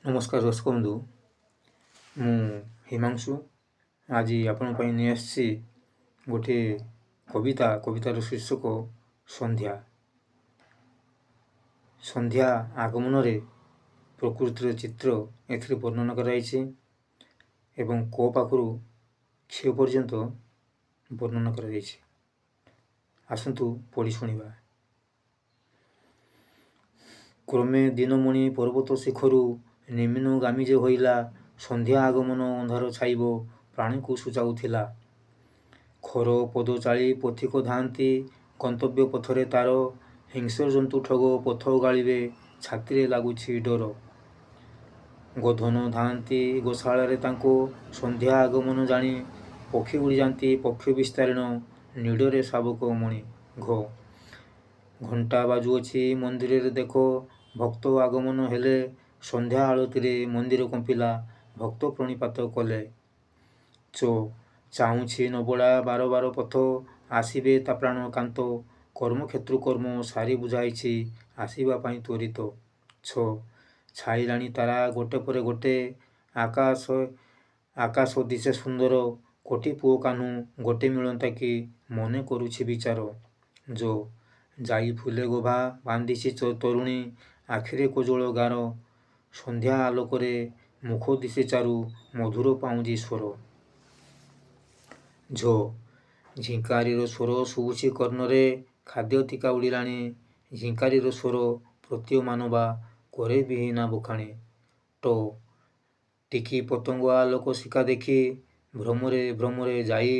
ନମସ୍କାର ଦର୍ଶକ ବନ୍ଧୁ, ମୁଁ ହିମାଂଶୁ ଆଜି ଆପଣଙ୍କ ପାଇଁ ନେଇ ଆସିଛି ଗୋଟିଏ କବିତାର ଶୀର୍ଷକ ସନ୍ଧ୍ୟା। ସନ୍ଧ୍ୟା ଆଗମନରେ ପ୍ରକୃତିର ଚିତ୍ର ଏଥିରେ ବର୍ଣ୍ଣନା କରାଯାଇଛି ଏବଂ କ ପାଖରୁ କ୍ଷ ପର୍ଯ୍ୟନ୍ତ ବର୍ଣ୍ଣନା କରାଯାଇଛି। ଆସନ୍ତୁ ପଢ଼ି ଶୁଣିବା। କ୍ରମେ ଦିନମଣି ପର୍ବତ ଶିଖରୁ ନିମ୍ନଗାମୀ ଯେ ହୋଇଲା, ସନ୍ଧ୍ୟା ଆଗମନ ଅନ୍ଧାର ଛାଇବ ପ୍ରାଣୀକୁ ସୂଚାଉଥିଲା। ଖର ପଦ ଚାଳି ପଥିକ ଧାଆନ୍ତି ଗନ୍ତବ୍ୟ ପଥରେ ତାର, ହିଂସ୍ର ଜନ୍ତୁ ଠଗ ପଥ ଗାଳିବେ ଛାତିରେ ଲାଗୁଛି ଡର। ଗୋଧନ ଧାଆନ୍ତି ଗୋଶାଳାରେ ତାଙ୍କ ସନ୍ଧ୍ୟା ଆଗମନ ଜାଣି, ପକ୍ଷୀ ଉଡ଼ିଯାନ୍ତି ପକ୍ଷ ବିସ୍ତାରିଣ ନିଡ଼ରେ ଶାବକ ମଣି। ଘଣ୍ଟା ବାଜୁଅଛି ମନ୍ଦିରରେ ଦେଖ, ଭକ୍ତ ଆଗମନ ହେଲେ, ସନ୍ଧ୍ୟା ଆଳତୀରେ ମନ୍ଦିର କମ୍ପିଲା ଭକ୍ତ ପ୍ରଣିପାତ କଲେ। ଚାହୁଁଛି ନବଳା ବାର ବାର ପଥ, ଆସିବେ ତା ପ୍ରାଣ କାନ୍ତ, କର୍ମକ୍ଷେତ୍ର କର୍ମ ସାରି ବୁଝାଇଛି ଆସିବା ପାଇଁ ତ୍ୱରିତ। ଛାଇଲାଣି ତାରା ଗୋଟେ ପରେ ଗୋଟେ, ଆକାଶ ଦିଶେ ସୁନ୍ଦର, କୋଟି ପୁଅ କାହ୍ନୁ ଗୋଟେ ମିଳନ୍ତା କି ମନେ କରୁଛି ବିଚାର। ଯାଇ ଫୁଲେ ଗୋଭା ବାନ୍ଧିଛି ତରୁଣୀ, ଆଖିରେ କଜଳ ଗାର, ସନ୍ଧ୍ୟା ଆଲୋକରେ ମୁଖ ଦିଶେ ଚାରୁ, ମଧୁର ପାଉଁଜି ସ୍ୱର। ଝିଙ୍କାରୀର ସ୍ୱର ଶୁଭୁଛି କର୍ଣ୍ଣରେ, ଖାଦ୍ୟ ଟିକା ଉଡ଼ିଲାଣି, ଝିଙ୍କାରୀର ସ୍ୱର ପ୍ରତୀୟମାନ ବା କରେ ବିହିନା ବଖାଣି। ଟିକି ପତଙ୍ଗ ଆଲୋକ ଶିଖା ଦେଖି, ଭ୍ରମରେ ଭ୍ରମରେ ଯାଇ,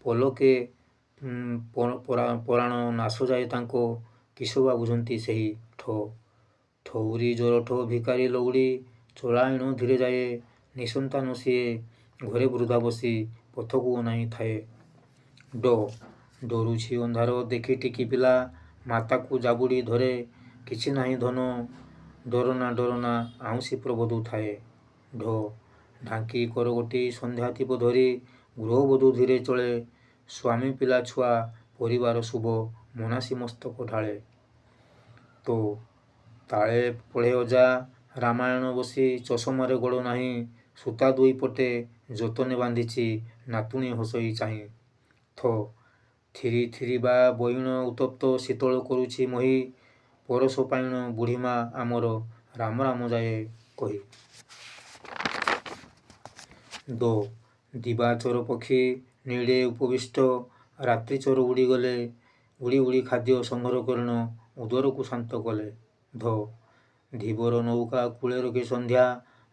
ପଲକେ ପରାଣ ନାଶ ଯାଏ ତାଙ୍କ, କିସ ବା ବୁଝନ୍ତି ସେହି। ଠଉରି ଜରଠ ଭିକାରୀ ଲଉଡ଼ି, ଚଳାଇଣ ଧୀରେ ଯାଏ, ନିଃସନ୍ତାନ ସିଏ, ଘରେ ବୃଦ୍ଧା ବସି ପଥକୁ ଅନାଇ ଥାଏ। ଡରୁଛି ଅନ୍ଧାର ଦେଖି ଟିକି ପିଲା, ମାତାକୁ ଜାବୁଡ଼ି ଧରେ, କିଛି ନାହିଁ ଧନ, ଡରନା ଆଉଁସି ପ୍ରବୋଧ ଥାଏ। ଢାଙ୍କି କରଗୋଟି ସନ୍ଧ୍ୟାଦୀପ ଧରି, ଗୃହବଧୂ ଧୀରେ ଚଳେ, ସ୍ୱାମୀ ପିଲା ଛୁଆ ପରିବାର ଶୁଭ ମନାସି ମସ୍ତକ ଢାଳେ। ତାଳେ ପଢ଼େ ଅଜା ରାମାୟଣ ବସି, ଚଷମାରେ ଗୋଡ଼ ନାହିଁ, ସୂତା ଦୁଇ ପଟେ ଯତନେ ବାନ୍ଧିଛି, ନାତୁଣୀ ହସଇ ଚାହିଁ। ଥିରି ଥିରି ବା ବଇଣ ଉତ୍ତପ୍ତ ଶୀତଳ କରୁଛି ମହି, ପରଶ ପାଇଣ ବୁଢ଼ୀମା ଆମର ରାମ ରାମ ଯାଏ କହି। ଦିବାଚର ପକ୍ଷୀ ନୀଡ଼େ ଉପବିଷ୍ଟ, ରାତ୍ରି ଚର ଉଡ଼ିଗଲେ, ଉଡ଼ି ଉଡ଼ି ଖାଦ୍ୟ ସଂଗ୍ରହ କରିଣ ଉଦରକୁ ଶାନ୍ତ କଲେ। ଧୀବର ନୌକା କୂଳେ ରଖି ସନ୍ଧ୍ୟା,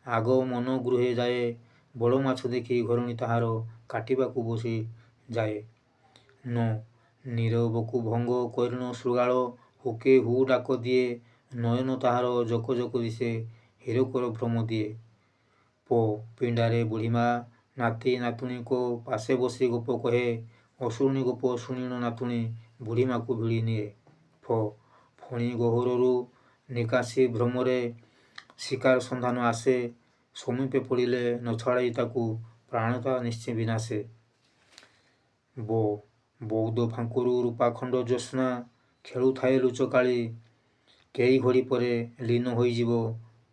ଆଗ ମନ ଗୃହେ ଯାଏ, ବଡ଼ ମାଛ ଦେଖି ଘରଣୀ ତାହାର କାଟିବାକୁ ବସି ଯାଏ। ନୀରବକୁ ଭଙ୍ଗ କରିଣ ଶୃଗାଳ, ହୁକେ ହୁ ଡାକ ଦିଏ, ନୟନ ତାହାର ଜକ ଜକ ଦିଶେ, ହୀରକର ଭ୍ରମ ଦିଏ। ପିଣ୍ଡାରେ ବୁଢ଼ୀମା ନାତି ନାତୁଣୀଙ୍କ ପାଶେ ବସି ଗପ କହେ, ଅଶୁଣି ଗପ ଶୁଣିଣ ନାତୁଣୀ ବୁଢ଼ୀମାକୁ ଭିଡ଼ି ନିଏ। ଫଣି ଗହ୍ୱରରୁ ନିକାଶି ଭ୍ରମରେ ଶିକାର ସନ୍ଧାନ ଆସେ, ସମୀପେ ପଡ଼ିଲେ ନ ଛାଡ଼ଇ ତାକୁ ପ୍ରାଣତା ନିଶ୍ଚେ ବିନାଶେ। ବଉଦ ଫାଙ୍କରୁ ରୂପାଖଣ୍ଡ ଜ୍ୟୋତ୍ସ୍ନା, ଖେଳୁଥାଏ ଲୁଚକାଳି, କେଇ ଘଡ଼ି ପରେ ଲୀନ ହୋଇଯିବ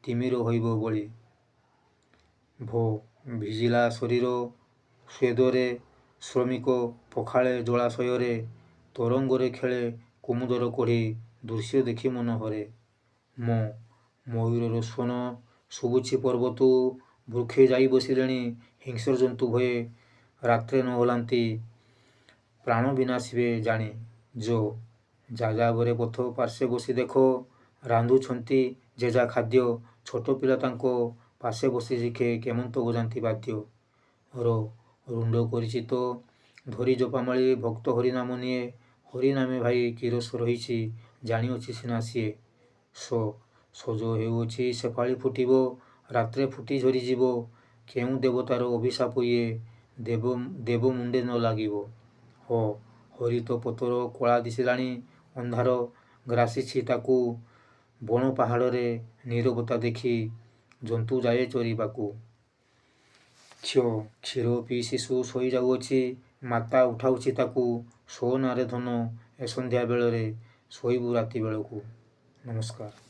ତିମିର ହୋଇବ ବଳି। ଭିଜିଲା ଶରୀର ସ୍ୱେଦରେ, ଶ୍ରମିକ ପଖାଳେ ଜଳାଶୟରେ, ତରଙ୍ଗରେ ଖେଳେ କୁମୁଦର କଢ଼ି, ଦୃଶ୍ୟ ଦେଖି ମନ ହରେ। ମୟୂରର ସ୍ୱନ ଶୁଭୁଛି ପର୍ବତୁ, ବୃକ୍ଷେ ଯାଇ ବସିଲେଣି, ହିଂସ୍ର ଜନ୍ତୁ ଭୟେ ରାତ୍ରେ ନ ଓହ୍ଲାନ୍ତି, ପ୍ରାଣ ବିନାଶିବେ ଜାଣି। ଯାଯାବର ପଥ ପାର୍ଶ୍ୱେ ବସି ଦେଖ, ରାନ୍ଧୁଛନ୍ତି ଯେଝା ଖାଦ୍ୟ, ଛୋଟ ପିଲା ତାଙ୍କ ପାଶେ ବସି ଶିଖେ କେମନ୍ତ ବଜାନ୍ତି ବାଦ୍ୟ। ରୁଣ୍ଡ କରିଛି ତ ଧରି ଜପାମାଳି, ଭକ୍ତ ହରିନାମ ନିଏ, ହରିନାମେ ଭାଇ କି ରସ ରହିଛି, ଜାଣିଅଛି ସିନା ସିଏ। ସଜ ହେଉଅଛି ସେଫାଳି ଫୁଟିବ, ରାତ୍ରେ ଫୁଟି ଝରିଯିବ, କେଉଁ ଦେବତାର ଅଭିଶାପ ଇଏ, ଦେବ ମୁଣ୍ଡେ ନ ଲାଗିବ। ହରିତ ପତର କଳା ଦିଶିଲାଣି, ଅନ୍ଧାର ଗ୍ରାସିଛି ତାକୁ, ବଣ ପାହାଡ଼ରେ ନୀରବତା ଦେଖି, ଜନ୍ତୁ ଯାଏ ଚରିବାକୁ। କ୍ଷୀର ପିଇ ଶିଶୁ ଶୋଇ ଯାଉଅଛି, ମାତା ଉଠାଉଛି ତାକୁ, ଶୋ ନାରେ ଧନ ଏ ସନ୍ଧ୍ୟା ବେଳରେ, ଶୋଇବୁ ରାତି ବେଳକୁ। ନମସ୍କାର।